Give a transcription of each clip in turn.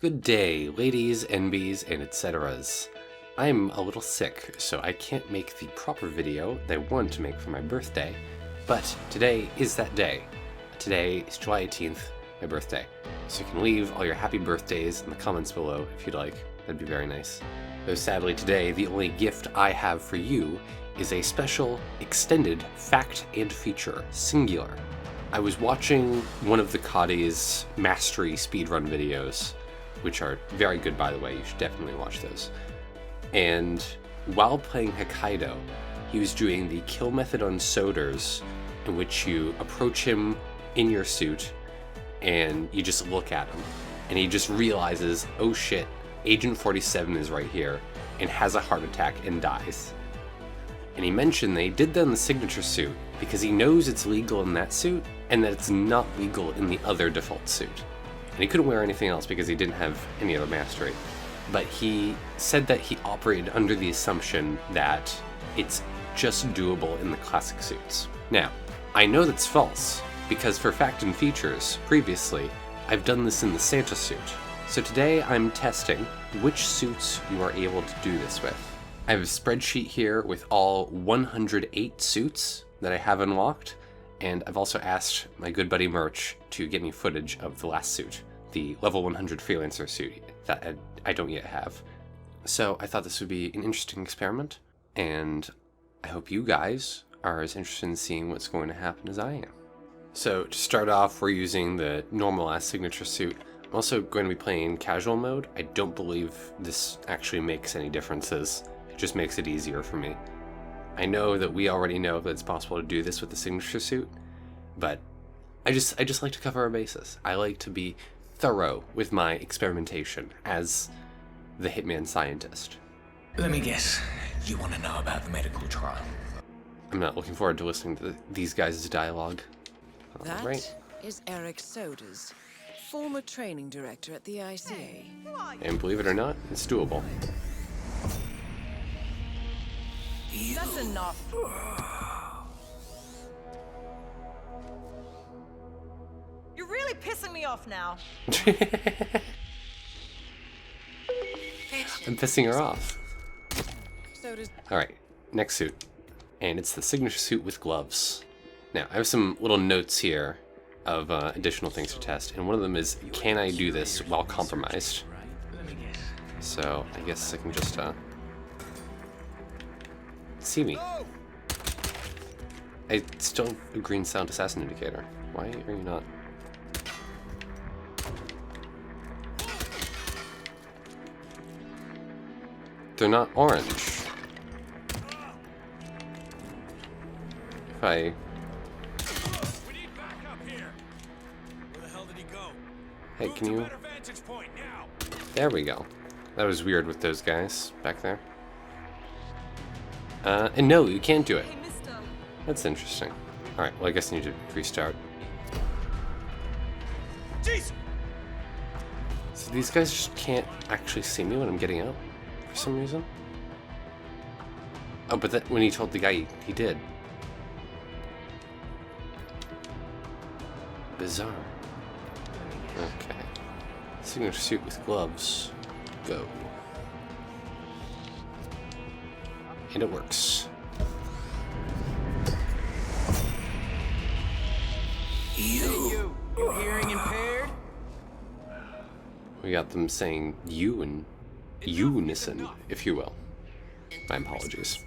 Good day, ladies, NBs, and etceteras. I'm a little sick, so I can't make the proper video that I wanted to make for my birthday, but today is that day. Today is July 18th, my birthday. So you can leave all your happy birthdays in the comments below if you'd like. That'd be very nice. Though sadly today, the only gift I have for you is a special, extended fact and feature, singular. I was watching one of the Kadi's mastery speedrun videos, which are very good, by the way. You should definitely watch those. And while playing Hokkaido, he was doing the kill method on Soders, in which you approach him in your suit and you just look at him, and he just realizes, oh shit, Agent 47 is right here, and has a heart attack and dies. And he mentioned they did that in the signature suit because he knows it's legal in that suit and that it's not legal in the other default suit. And he couldn't wear anything else because he didn't have any other mastery. But he said that he operated under the assumption that it's just doable in the classic suits. Now, I know that's false, because for fact and features, previously, I've done this in the Santa suit. So today I'm testing which suits you are able to do this with. I have a spreadsheet here with all 108 suits that I have unlocked, and I've also asked my good buddy Merch to get me footage of the last suit, the level 100 Freelancer suit that I don't yet have. So I thought this would be an interesting experiment, and I hope you guys are as interested in seeing what's going to happen as I am. So to start off, we're using the normal ass signature suit. I'm also going to be playing casual mode. I don't believe this actually makes any differences. It just makes it easier for me. I know that we already know that it's possible to do this with the signature suit, but I just like to cover our bases. I like to be thorough with my experimentation as the Hitman scientist. Let me guess, you want to know about the medical trial? I'm not looking forward to listening to these guys' dialogue. That Right. is Eric Soders, former training director at the ICA. And believe it or not, it's doable. That's enough. You're really pissing me off now. I'm pissing her off. Soders. Alright, next suit. And it's the signature suit with gloves. Now, I have some little notes here of additional things to test, and one of them is, can I do this while compromised? So, I guess I can just, see me. I still have a green sound assassin indicator. Why are you not? They're not orange. If I... We need backup here. Where the hell did he go? Hey, Move can to you... better vantage point now. There we go. That was weird with those guys back there. And no, you can't do it. Hey, mister. That's interesting. Alright, well I guess I need to restart. Jeez! So these guys just can't actually see me when I'm getting out, for some reason. Oh, but that, when he told the guy, he did. Bizarre. Okay. Signature suit with gloves. Go. And it works. You hearing impaired? We got them saying you in unison, if you will. My apologies.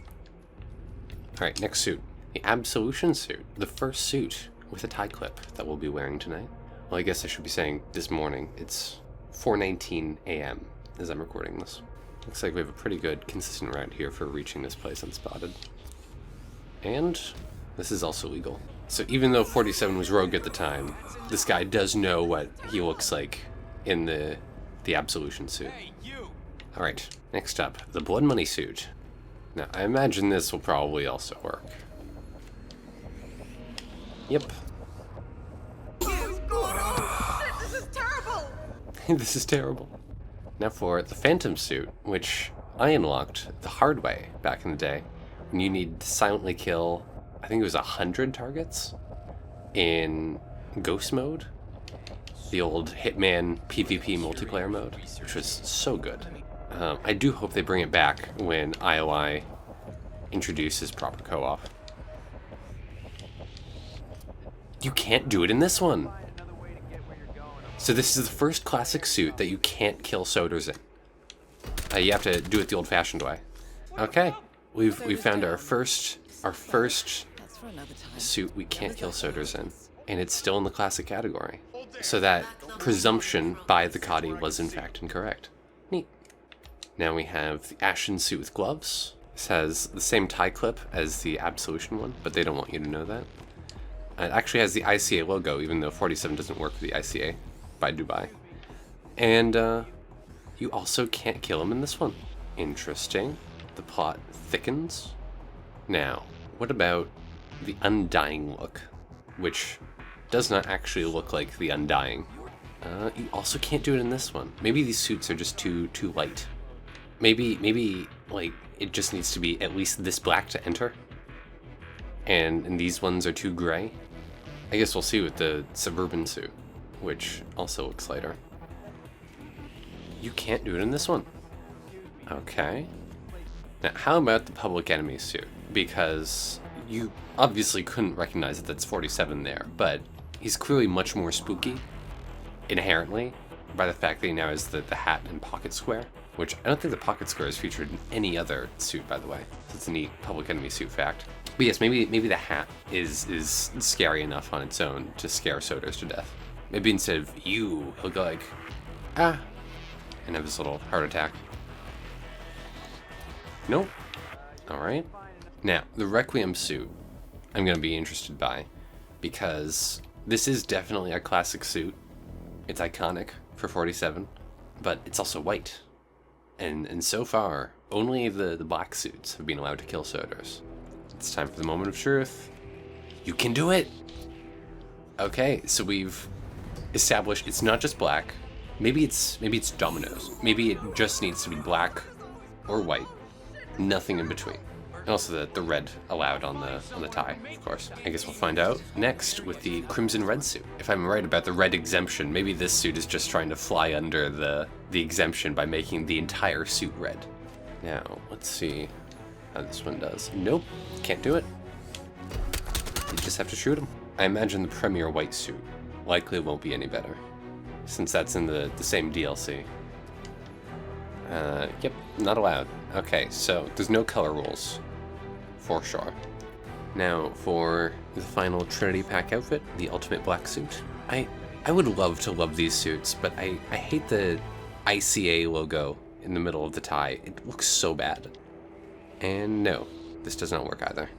Alright, next suit. The Absolution suit. The first suit with a tie clip that we'll be wearing tonight. Well, I guess I should be saying this morning. It's 4:19 a.m. as I'm recording this. Looks like we have a pretty good, consistent route here for reaching this place unspotted. And this is also legal. So even though 47 was rogue at the time, this guy does know what he looks like in the Absolution suit. Hey, you! Alright, next up, the Blood Money suit. Now, I imagine this will probably also work. Yep. This is terrible. This is terrible. Now for the Phantom suit, which I unlocked the hard way back in the day, when you need to silently kill, I think it was 100 targets in ghost mode. the old Hitman PvP multiplayer mode, which was so good. I do hope they bring it back when IOI introduces proper co-op. You can't do it in this one. So this is the first classic suit that you can't kill Soders in. You have to do it the old-fashioned way. Okay, we've found our first That's for another time. suit we can't kill Soders in, and it's still in the classic category. So that presumption by the Cadi was in fact incorrect. Neat. Now we have the Ashen suit with gloves. This has the same tie clip as the Absolution one, but they don't want you to know that. It actually has the ICA logo, even though 47 doesn't work for the ICA by Dubai. And you also can't kill him in this one. Interesting. The plot thickens. Now, what about the Undying look, which does not actually look like the Undying? You also can't do it in this one. Maybe these suits are just too light. Maybe like it just needs to be at least this black to enter, and these ones are too gray. I guess we'll see with the Suburban suit, which also looks lighter. You can't do it in this one. Okay. Now, how about the Public Enemy suit? Because you obviously couldn't recognize that that's 47 there, but he's clearly much more spooky, inherently, by the fact that he now has the hat and pocket square, which I don't think the pocket square is featured in any other suit, by the way. So it's a neat Public Enemy suit fact. But yes, maybe the hat is scary enough on its own to scare Soders to death. Maybe instead of you, he'll go like, ah, and have this little heart attack. Nope. Alright. Now, the Requiem suit I'm going to be interested by, because this is definitely a classic suit. It's iconic for 47, but it's also white. And so far, only the black suits have been allowed to kill Soders. It's time for the moment of truth. You can do it! Okay, so we've established it's not just black. Maybe it's dominoes. Maybe it just needs to be black or white. Nothing in between. And also the red allowed on the tie, of course. I guess we'll find out next with the crimson red suit. If I'm right about the red exemption, maybe this suit is just trying to fly under the exemption by making the entire suit red. Now, let's see how this one does. Nope, can't do it. You just have to shoot him. I imagine the Premier white suit likely won't be any better, since that's in the same DLC. Yep, not allowed. Okay, so there's no color rules, for sure. Now, for the final Trinity Pack outfit, the Ultimate Black Suit. I would love to love these suits, but I hate the ICA logo in the middle of the tie. It looks so bad. And no, this does not work either.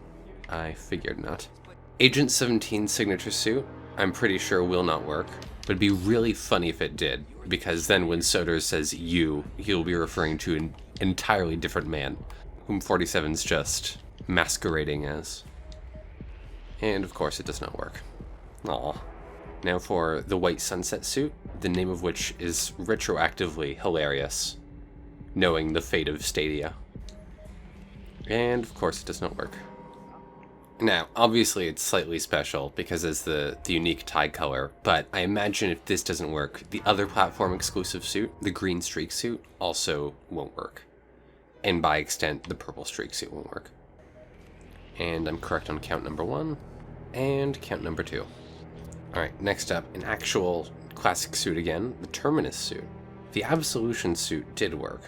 I figured not. Agent 17 signature suit, I'm pretty sure will not work, but it'd be really funny if it did, because then when Soders says you, he'll be referring to an entirely different man, whom 47's just masquerading as. And of course it does not work. Aw. Now for the White Sunset suit, the name of which is retroactively hilarious, knowing the fate of Stadia. And of course it does not work. Now, obviously it's slightly special because it's the unique tie color, but I imagine if this doesn't work, the other platform exclusive suit, the green streak suit, also won't work. And by extent, the purple streak suit won't work. And I'm correct on count number 1, and count number 2. Alright, next up, an actual classic suit again, the Terminus suit. The Absolution suit did work,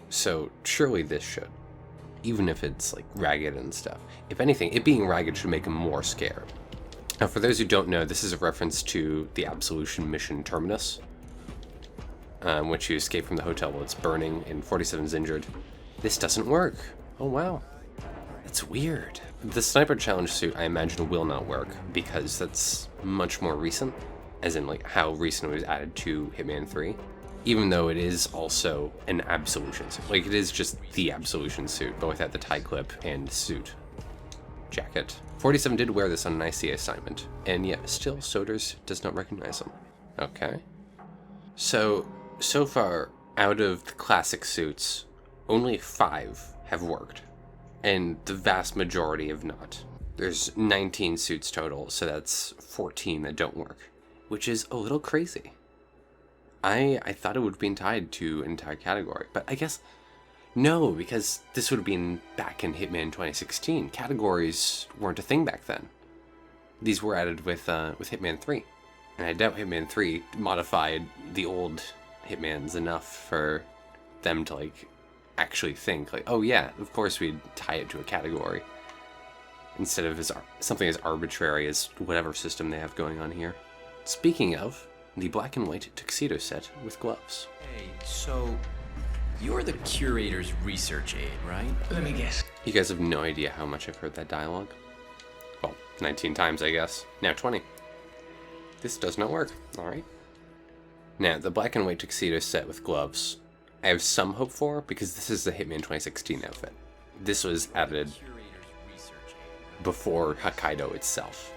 so surely this should. Even if it's like ragged and stuff. If anything, it being ragged should make him more scared. Now, for those who don't know, this is a reference to the Absolution mission Terminus, which you escape from the hotel while it's burning and 47's injured. This doesn't work. Oh wow, that's weird. The Sniper Challenge suit, I imagine, will not work because that's much more recent, as in like how recent it was added to Hitman 3. Even though it is also an Absolution suit. Like, it is just the Absolution suit, but without the tie clip and suit jacket. 47 did wear this on an ICA assignment, and yet still Soders does not recognize him. Okay. So far, out of the classic suits, only 5 have worked, and the vast majority have not. There's 19 suits total, so that's 14 that don't work, which is a little crazy. I thought it would have been tied to an entire category, but I guess no, because this would have been back in Hitman 2016. Categories weren't a thing back then. These were added with Hitman 3. And I doubt Hitman 3 modified the old Hitmans enough for them to, like, actually think, like, oh yeah, of course we'd tie it to a category. Instead of something as arbitrary as whatever system they have going on here. Speaking of, the black and white tuxedo set with gloves. Hey, so you're the curator's research aide, right? Let me guess. You guys have no idea how much I've heard that dialogue. Well, 19 times, I guess. Now 20. This does not work. Alright. Now, the black and white tuxedo set with gloves, I have some hope for, because this is the Hitman 2016 outfit. This was added before Hokkaido itself.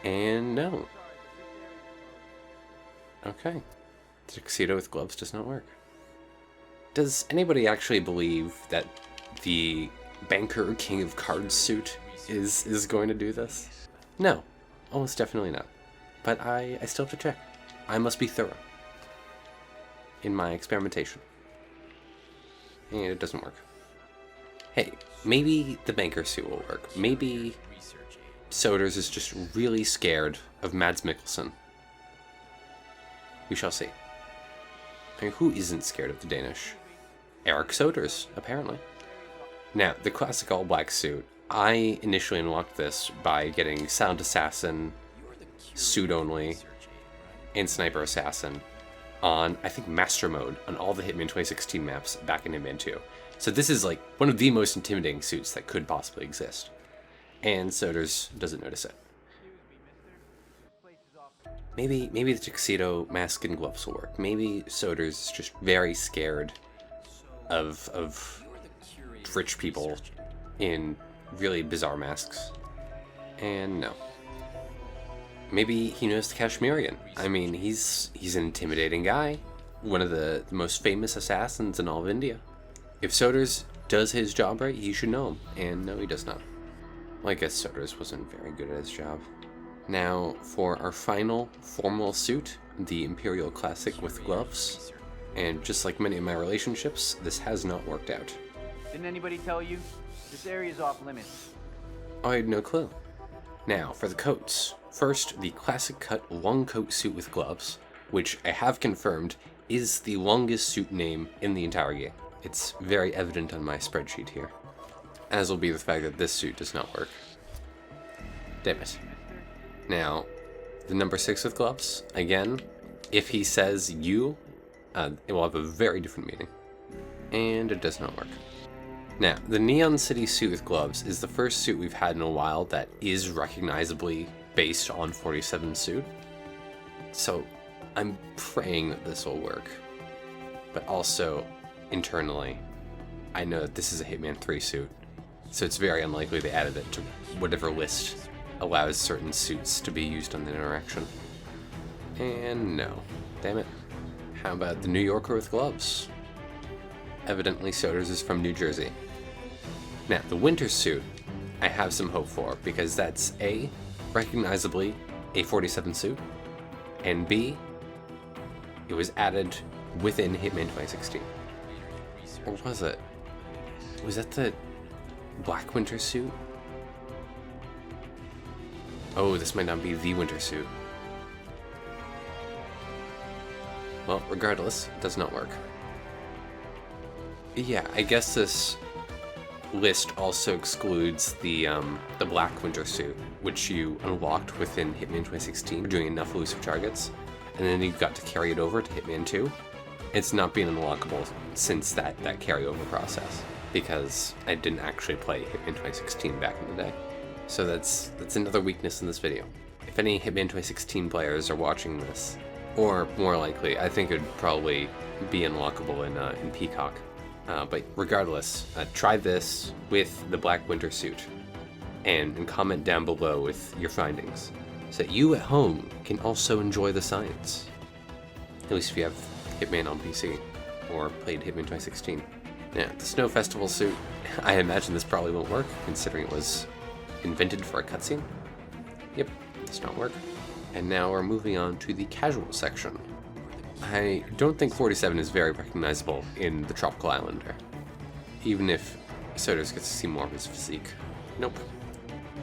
And no. Okay. Tuxedo with gloves does not work. Does anybody actually believe that the Banker King of Cards suit is going to do this? No. Almost definitely not. But I still have to check. I must be thorough in my experimentation. And it doesn't work. Hey, maybe the banker suit will work. Maybe Soders is just really scared of Mads Mikkelsen. We shall see. I mean, who isn't scared of the Danish? Eric Soders, apparently. Now, the classic all-black suit. I initially unlocked this by getting Sound Assassin, Suit Only, and Sniper Assassin on, I think, Master Mode on all the Hitman 2016 maps back in Hitman 2. So this is like one of the most intimidating suits that could possibly exist. And Soders doesn't notice it. Maybe the tuxedo, mask, and gloves will work. Maybe Soders is just very scared of rich people in really bizarre masks. And no. Maybe he knows the Kashmirian. I mean, he's an intimidating guy. One of the most famous assassins in all of India. If Soders does his job right, he should know him. And no, he does not. Well, I guess Soders wasn't very good at his job. Now, for our final formal suit, the Imperial Classic with gloves. And just like many of my relationships, this has not worked out. Didn't anybody tell you? This area's off limits. I had no clue. Now, for the coats. First, the classic cut long coat suit with gloves, which I have confirmed is the longest suit name in the entire game. It's very evident on my spreadsheet here. As will be the fact that this suit does not work. Damn it. Now, the number 6 with gloves, again, if he says you, it will have a very different meaning. And it does not work. Now, the Neon City suit with gloves is the first suit we've had in a while that is recognizably based on 47's suit. So, I'm praying that this will work. But also, internally, I know that this is a Hitman 3 suit, so it's very unlikely they added it to whatever list allows certain suits to be used on the interaction. And no. Damn it. How about the New Yorker with gloves? Evidently Soders is from New Jersey. Now, the winter suit, I have some hope for, because that's A, recognizably a 47 suit, and B, it was added within Hitman 2016. Or was it? Was that the black winter suit? Oh, this might not be the winter suit. Well, regardless, it does not work. Yeah, I guess this list also excludes the black winter suit, which you unlocked within Hitman 2016 for doing enough elusive targets, and then you got to carry it over to Hitman 2. It's not been unlockable since that carryover process, because I didn't actually play Hitman 2016 back in the day. So that's another weakness in this video. If any Hitman 2016 players are watching this, or more likely, I think it would probably be unlockable in Peacock. But regardless, try this with the black winter suit, and comment down below with your findings, so that you at home can also enjoy the science. At least if you have Hitman on PC, or played Hitman 2016. Now, the Snow Festival suit, I imagine this probably won't work, considering it was invented for a cutscene. Yep, does not work. And now we're moving on to the casual section. I don't think 47 is very recognizable in the Tropical Islander, even if Sodas gets to see more of his physique. Nope.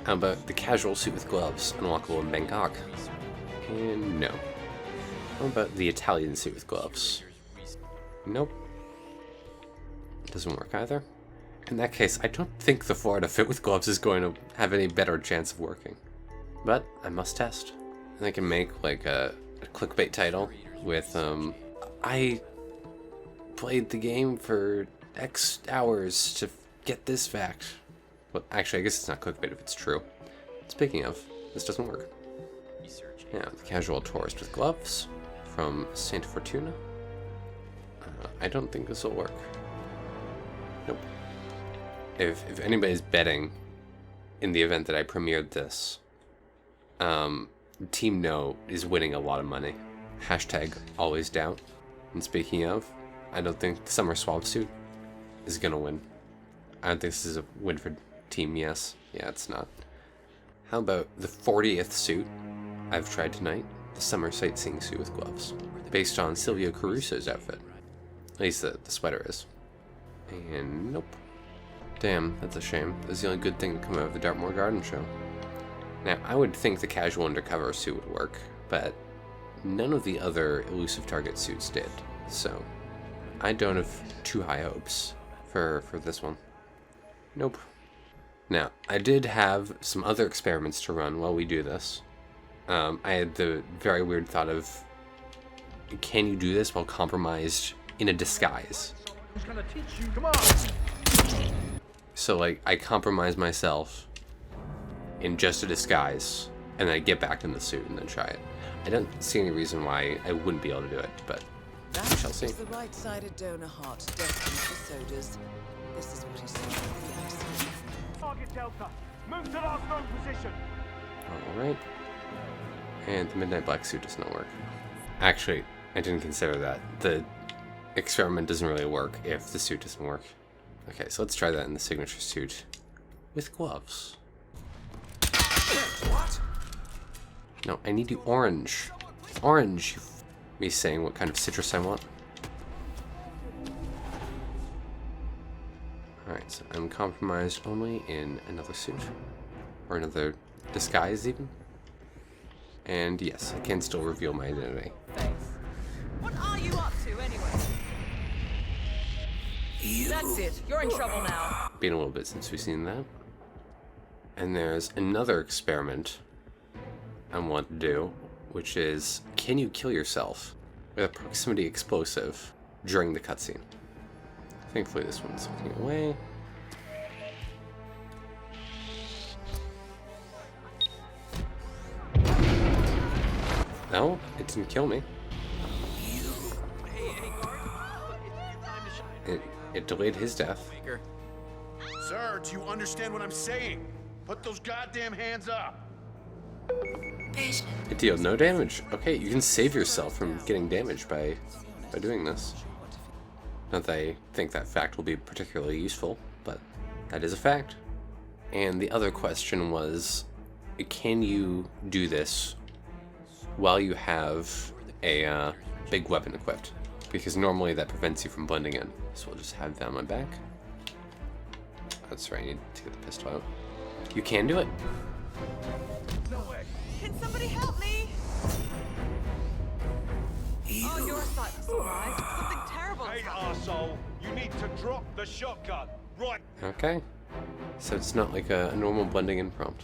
How about the casual suit with gloves, unlockable in Bangkok? And no. How about the Italian suit with gloves? Nope. Doesn't work either. In that case, I don't think the Florida fit with gloves is going to have any better chance of working. But I must test. And I can make like a clickbait title with, I played the game for X hours to get this fact. Well, actually, I guess it's not clickbait if it's true. Speaking of, this doesn't work. Now, the casual tourist with gloves from Santa Fortuna. I don't think this will work. Nope. If anybody's betting in the event that I premiered this, Team No is winning a lot of money. Hashtag always doubt. And speaking of, I don't think the summer swab suit is gonna win. I don't think this is a win for Team Yes. Yeah, it's not. How about the 40th suit I've tried tonight? The summer sightseeing suit with gloves. Based on Silvio Caruso's outfit. At least the sweater is. And nope. Damn, that's a shame. That's the only good thing to come out of the Dartmoor Garden show. Now, I would think the casual undercover suit would work, but none of the other elusive target suits did. So, I don't have too high hopes for this one. Nope. Now, I did have some other experiments to run while we do this. I had the very weird thought of, can you do this while compromised in a disguise? Who's gonna teach you? Come on! So, like, I compromise myself in just a disguise, and then I get back in the suit and then try it. I don't see any reason why I wouldn't be able to do it, but we shall see. That's the right-sided donor heart destined for Sodas. This is what he said at the IC. Target Delta. Move to last known position. Alright. And the Midnight Black suit does not work. Actually, I didn't consider that. The experiment doesn't really work if the suit doesn't work. Okay, so let's try that in the signature suit with gloves. What? No, I need the orange. Orange! Me saying what kind of citrus I want. Alright, so I'm compromised only in another suit. Or another disguise, even. And yes, I can still reveal my identity. Thanks. What are you up to, anyway? That's it. You're in trouble now. Been a little bit since we've seen that. And there's another experiment I want to do, which is, can you kill yourself with a proximity explosive during the cutscene? Thankfully this one's looking away. No, it didn't kill me. It delayed his death. Sir, do you understand what I'm saying? Put those goddamn hands up. It deals no damage. Okay, you can save yourself from getting damaged by doing this. Not that I think that fact will be particularly useful, but that is a fact. And the other question was, can you do this while you have a big weapon equipped? Because normally that prevents you from blending in. So we'll just have that on my back. That's right, I need to get the pistol out. You can do it. No way. Can somebody help me? Oh, you're a sight for sore eyes. Something terrible has Hey, happened. arsehole. You need to drop the shotgun. Right. Okay. So it's not like a normal blending in prompt.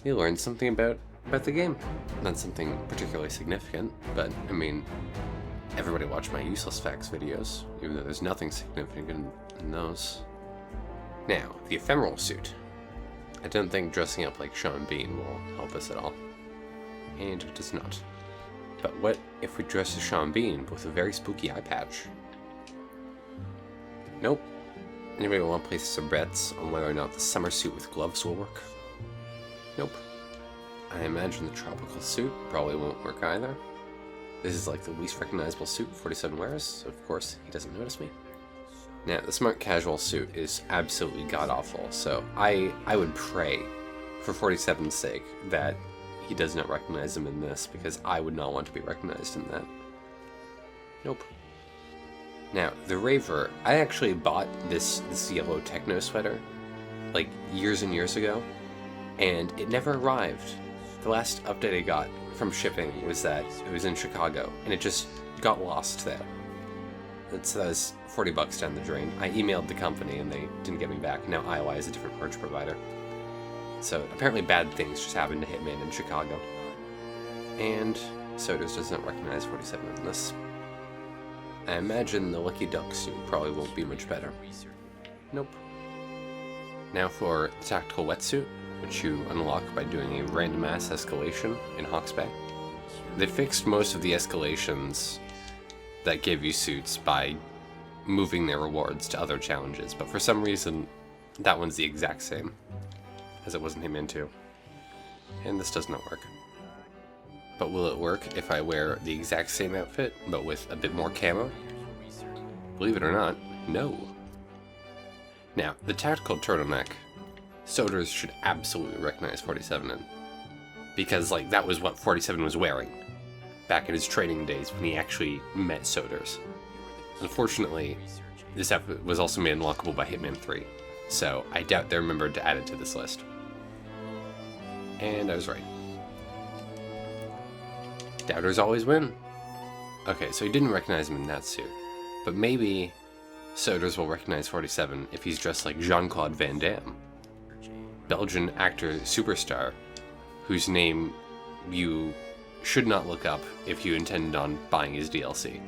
You learned something about the game. Not something particularly significant, but I mean, everybody watched my useless facts videos, even though there's nothing significant in those. Now, the ephemeral suit. I don't think dressing up like Sean Bean will help us at all. And it does not. But what if we dress as Sean Bean but with a very spooky eye patch? Nope. Anybody want to place some bets on whether or not the summer suit with gloves will work? Nope. I imagine the tropical suit probably won't work either. This is like the least recognizable suit 47 wears, so of course he doesn't notice me. Now, the smart casual suit is absolutely god-awful, so I would pray, for 47's sake, that he does not recognize him in this, because I would not want to be recognized in that. Nope. Now, the Raver, I actually bought this yellow techno sweater, like, years and years ago, and it never arrived. The last update I got from shipping was that it was in Chicago, and it just got lost there. That was $40 down the drain. I emailed the company, and they didn't get me back. Now IOI is a different merch provider. So, apparently bad things just happened to Hitman in Chicago. And Sodas doesn't recognize 47 in this. I imagine the Lucky Duck suit probably won't be much better. Nope. Now for the tactical wetsuit, which you unlock by doing a random ass escalation in Hawke's Bay. They fixed most of the escalations that give you suits by moving their rewards to other challenges, but for some reason that one's the exact same, as it was in Hitman 2. And this does not work. But will it work if I wear the exact same outfit, but with a bit more camo? Believe it or not, no. Now, the tactical turtleneck, Soders should absolutely recognize 47 in. Because, like, that was what 47 was wearing back in his training days when he actually met Soders. Unfortunately, this outfit was also made unlockable by Hitman 3, so I doubt they remembered to add it to this list. And I was right. Doubters always win. Okay, so he didn't recognize him in that suit, but maybe Soders will recognize 47 if he's dressed like Jean-Claude Van Damme, Belgian actor superstar, whose name you should not look up if you intended on buying his DLC.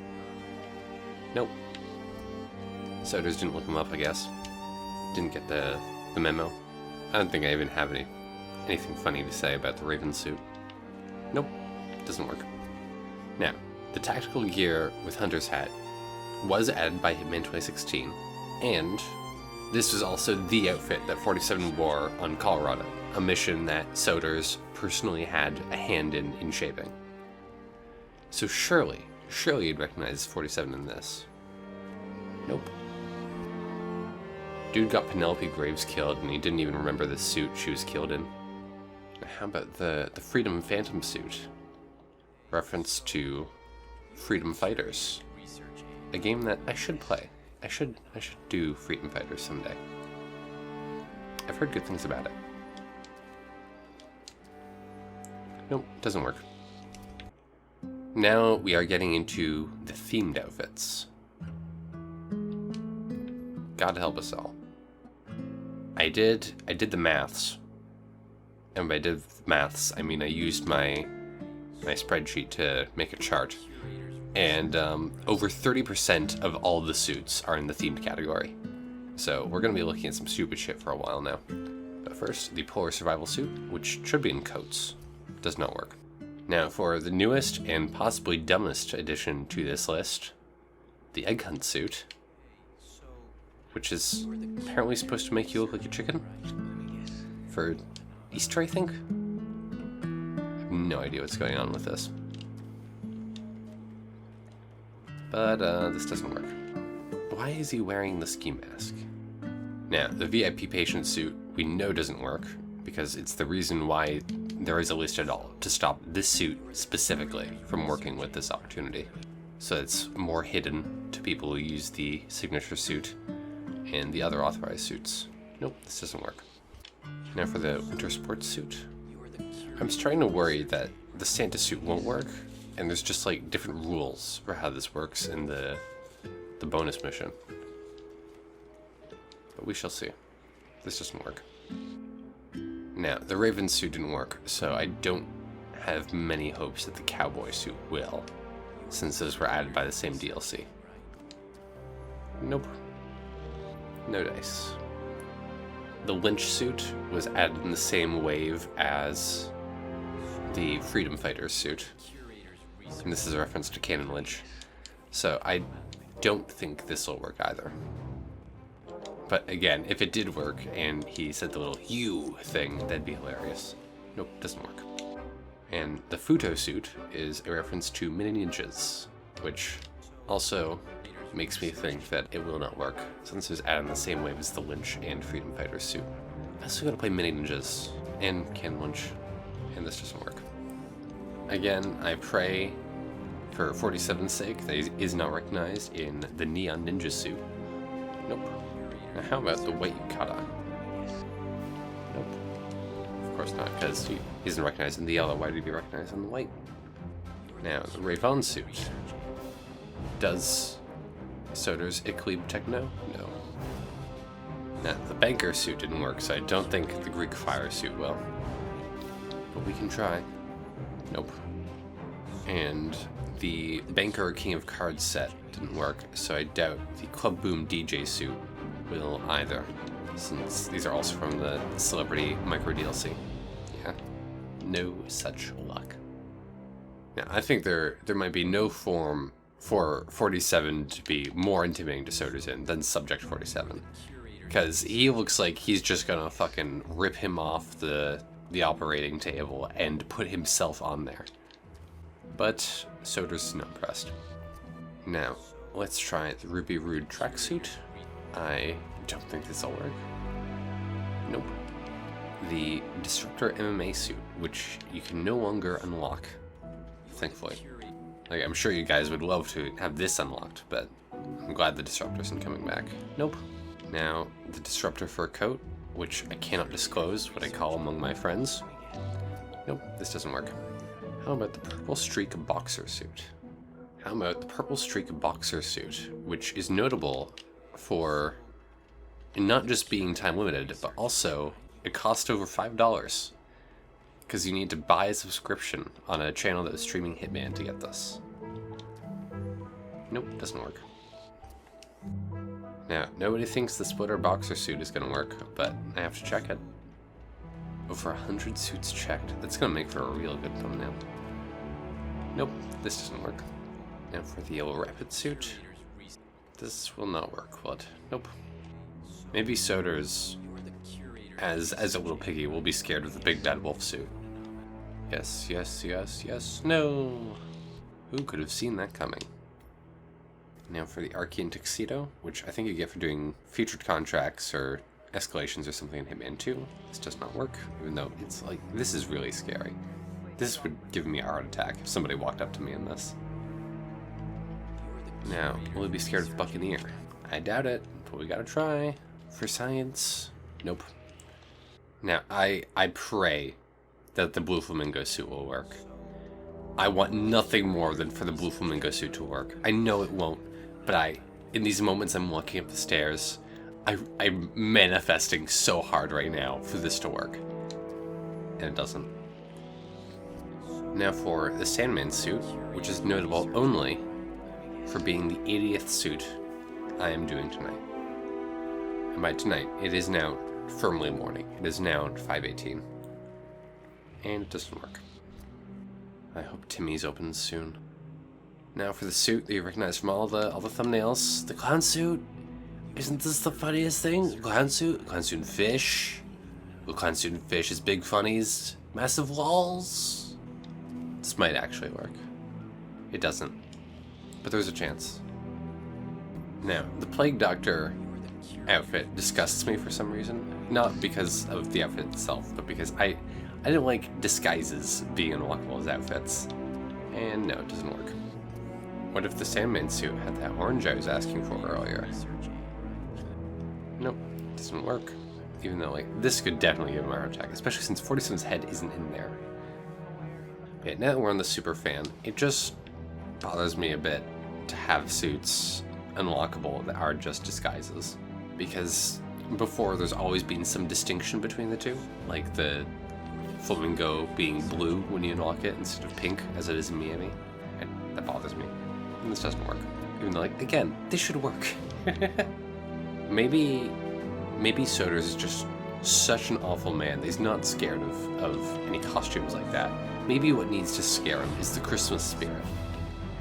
Nope. Soders didn't look him up, I guess. Didn't get the memo. I don't think I even have anything funny to say about the Raven suit. Nope. Doesn't work. Now, the tactical gear with Hunter's hat was added by Hitman 2016, and this was also the outfit that 47 wore on Colorado, a mission that Soders personally had a hand in shaping. So surely you'd recognize 47 in this. Nope. Dude got Penelope Graves killed, and he didn't even remember the suit she was killed in. How about the Freedom Phantom suit? Reference to Freedom Fighters, a game that I should play. I should do Freedom Fighters someday. I've heard good things about it. Nope, doesn't work. Now we are getting into the themed outfits. God help us all. I did the maths, and by did maths I mean I used my spreadsheet to make a chart, and over 30% of all the suits are in the themed category. So we're going to be looking at some stupid shit for a while now. But first, the Polar Survival suit, which should be in coats. Does not work. Now for the newest and possibly dumbest addition to this list, the Egg Hunt suit, which is apparently supposed to make you look like a chicken for Easter, I think? No idea what's going on with this. But this doesn't work. Why is he wearing the ski mask? Now, the VIP patient suit we know doesn't work, because it's the reason why there is a list at all, to stop this suit specifically from working with this opportunity. So it's more hidden to people who use the signature suit and the other authorized suits. Nope, this doesn't work. Now for the winter sports suit. I'm starting to worry that the Santa suit won't work, and there's just like different rules for how this works in the bonus mission. But we shall see. This doesn't work. Now, the Raven suit didn't work, so I don't have many hopes that the cowboy suit will, since those were added by the same DLC. Nope. No dice. The Lynch suit was added in the same wave as the Freedom Fighters suit. And this is a reference to Canon Lynch. So I don't think this will work either. But again, if it did work and he said the little "you" thing, that'd be hilarious. Nope, doesn't work. And the Futo suit is a reference to Mini Ninjas, which also makes me think that it will not work, since it was added in the same wave as the Lynch and Freedom Fighters suit. I also gotta play Mini Ninjas and Ken Lynch, and this doesn't work. Again, I pray for 47's sake, that he is not recognized in the neon ninja suit. Nope. Now how about the white yukata? Nope. Of course not, because he isn't recognized in the yellow. Why did he be recognized in the white? Now, the Ray-Von suit. Does Soder's Equilibre Techno? No. Now, the banker suit didn't work, so I don't think the Greek fire suit will. But we can try. Nope. And the Banker King of Cards set didn't work, so I doubt the Club Boom DJ suit will either, since these are also from the Celebrity Micro DLC. Yeah, no such luck. Now, I think there might be no form for 47 to be more intimidating to Soder's in than Subject 47. Because he looks like he's just gonna fucking rip him off the operating table and put himself on there. But Soder's not impressed. Now, let's try the Ruby Rude tracksuit. I don't think this will work. Nope. The Disruptor MMA suit, which you can no longer unlock, thankfully. Like, I'm sure you guys would love to have this unlocked, but I'm glad the Disruptor isn't coming back. Nope. Now, the Disruptor fur coat, which I cannot disclose what I call among my friends. Nope, this doesn't work. How about the Purple Streak boxer suit? How about the Purple Streak boxer suit, which is notable for not just being time limited, but also it costs over $5. Because you need to buy a subscription on a channel that is streaming Hitman to get this. Nope, doesn't work. Now, nobody thinks the splitter boxer suit is gonna work, but I have to check it. Over 100 suits checked. That's gonna make for a real good thumbnail. Nope, this doesn't work. Now for the yellow rapid suit. This will not work, will it? Nope. Maybe Soder's, as a little piggy, will be scared of the big bad wolf suit. Yes, yes, yes, yes, no! Who could have seen that coming? Now for the Archean Tuxedo, which I think you get for doing featured contracts or escalations or something in Hitman 2. This does not work, even though it's like, this is really scary. This would give me a heart attack if somebody walked up to me in this. Now, will he be scared of Buccaneer? I doubt it, but we gotta try. For science, nope. Now, I pray that the Blue Flamingo suit will work. I want nothing more than for the Blue Flamingo suit to work. I know it won't, but in these moments I'm walking up the stairs, I'm manifesting so hard right now for this to work. And it doesn't. Now for the Sandman suit, which is notable only for being the 80th suit I am doing tonight. And by tonight, it is now firmly morning. It is now 5:18. And it doesn't work. I hope Timmy's opens soon. Now for the suit that you recognize from all the thumbnails, the clown suit. Isn't this the funniest thing? Clown suit and fish. The clown suit and fish is big funnies, massive walls. This might actually work. It doesn't, but there's a chance. Now, the Plague Doctor outfit disgusts me for some reason. Not because of the outfit itself, but because I didn't like disguises being unlockable as outfits. And no, it doesn't work. What if the Sandman suit had that orange I was asking for earlier? Nope, doesn't work. Even though, like, this could definitely give him a heart attack, especially since 47's head isn't in there. Okay, now that we're on the super fan, it just bothers me a bit to have suits unlockable that are just disguises. Because before, there's always been some distinction between the two. Like the flamingo being blue when you unlock it instead of pink, as it is in Miami. And that bothers me. And this doesn't work. Even though, like, again, this should work. Maybe Soder's is just such an awful man that he's not scared of any costumes like that. Maybe what needs to scare him is the Christmas spirit.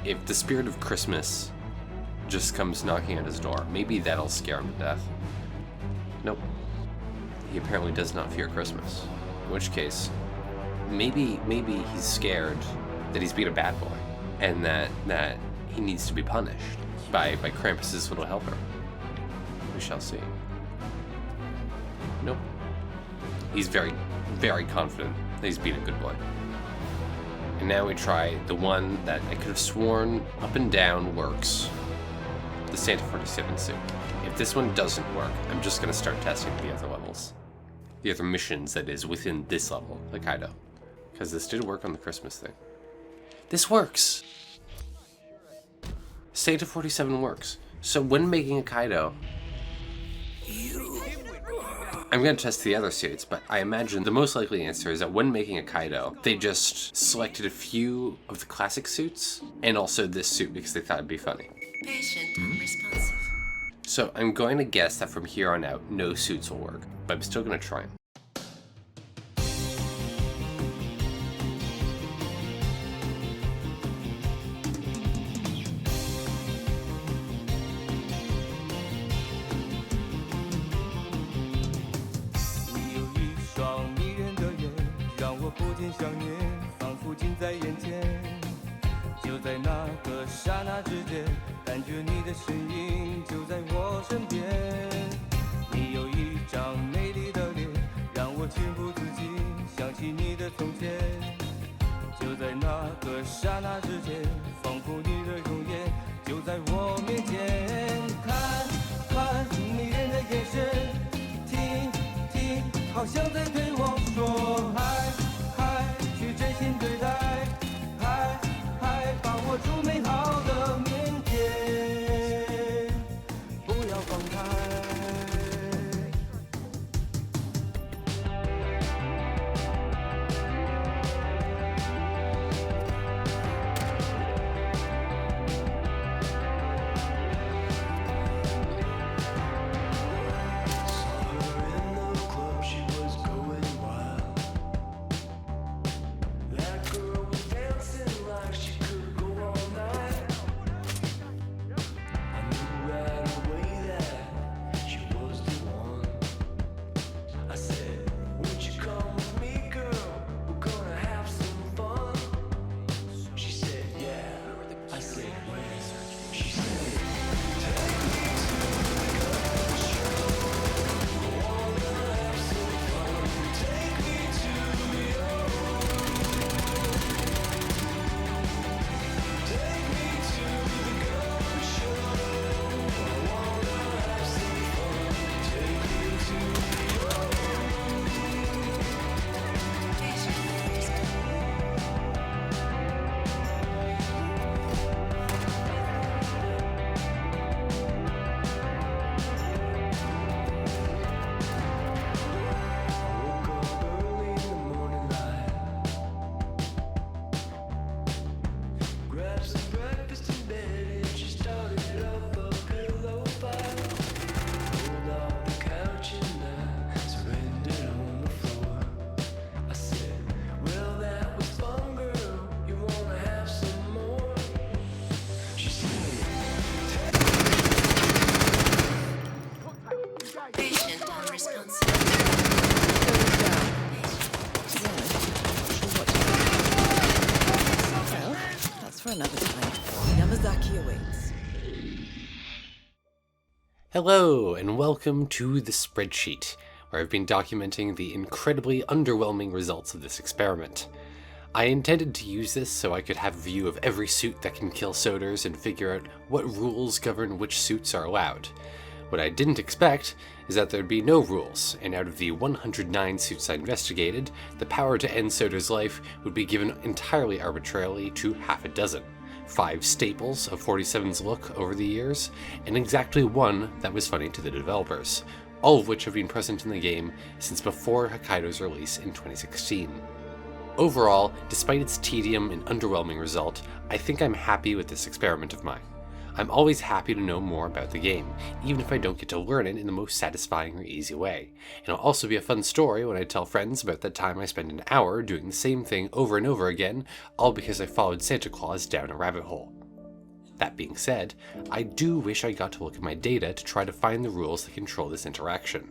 If the spirit of Christmas just comes knocking at his door, maybe that'll scare him to death. Nope. He apparently does not fear Christmas. In which case, maybe he's scared that he's being a bad boy, and that he needs to be punished by Krampus's little helper. We shall see. Nope. He's very, very confident that he's being a good boy. And And now we try the one that I could have sworn up and down works. The Santa 47 suit. If this one doesn't work, I'm just going to start testing the other levels. The other missions, that is, within this level, the Kaido. Because this did work on the Christmas thing. This works! Santa 47 works. So when making a Kaido, I'm going to test the other suits, but I imagine the most likely answer is that when making a Kaido, they just selected a few of the classic suits, and also this suit because they thought it'd be funny. Patient unresponsive. So I'm going to guess that from here on out, no suits will work, but I'm still going to try them. Hello, and welcome to the spreadsheet, where I've been documenting the incredibly underwhelming results of this experiment. I intended to use this so I could have a view of every suit that can kill Soders and figure out what rules govern which suits are allowed. What I didn't expect is that there'd be no rules, and out of the 109 suits I investigated, the power to end Soder's life would be given entirely arbitrarily to half a dozen. 5 staples of 47's look over the years, and exactly one that was funny to the developers, all of which have been present in the game since before Hokkaido's release in 2016. Overall, despite its tedium and underwhelming result, I think I'm happy with this experiment of mine. I'm always happy to know more about the game, even if I don't get to learn it in the most satisfying or easy way. And it'll also be a fun story when I tell friends about that time I spent an hour doing the same thing over and over again, all because I followed Santa Claus down a rabbit hole. That being said, I do wish I got to look at my data to try to find the rules that control this interaction.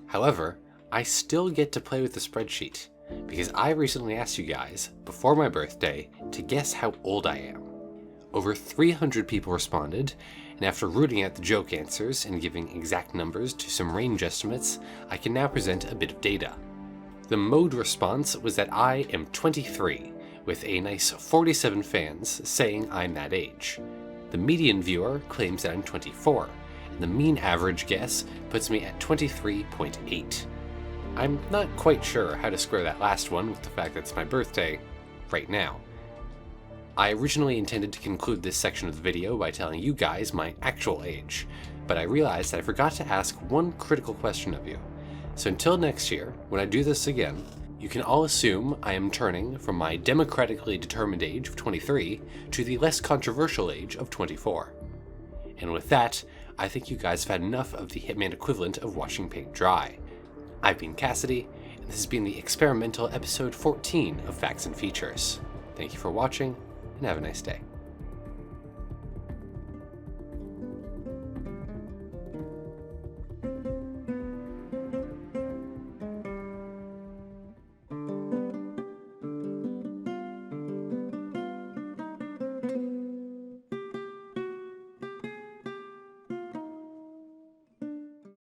However, I still get to play with the spreadsheet, because I recently asked you guys, before my birthday, to guess how old I am. Over 300 people responded, and after rooting out the joke answers and giving exact numbers to some range estimates, I can now present a bit of data. The mode response was that I am 23, with a nice 47 fans saying I'm that age. The median viewer claims that I'm 24, and the mean average guess puts me at 23.8. I'm not quite sure how to square that last one with the fact that it's my birthday right now. I originally intended to conclude this section of the video by telling you guys my actual age, but I realized that I forgot to ask one critical question of you. So until next year, when I do this again, you can all assume I am turning from my democratically determined age of 23 to the less controversial age of 24. And with that, I think you guys have had enough of the Hitman equivalent of washing paint dry. I've been Cassidy, and this has been the experimental episode 14 of Facts and Features. Thank you for watching, and have a nice day.